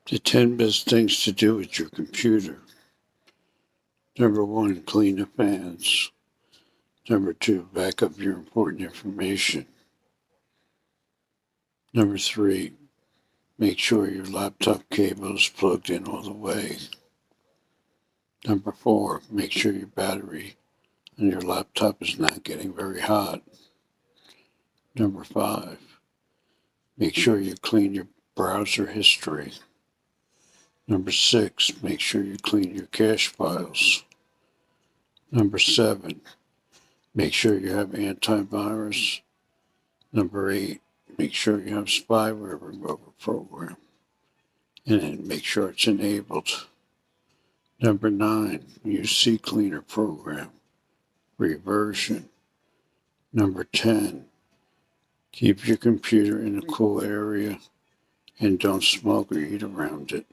The 10 best things to do with your computer. Number 1, clean the fans. Number 2, back up your important information. Number 3, make sure your laptop cable is plugged in all the way. Number 4, make sure your battery on your laptop is not getting very hot. Number 5, make sure you clean your browser history. Number 6, make sure you clean your cache files. Number 7, make sure you have antivirus. Number 8, make sure you have spyware remover program. And then make sure it's enabled. Number 9, use CCleaner program. Reversion. Number 10, keep your computer in a cool area and don't smoke or eat around it.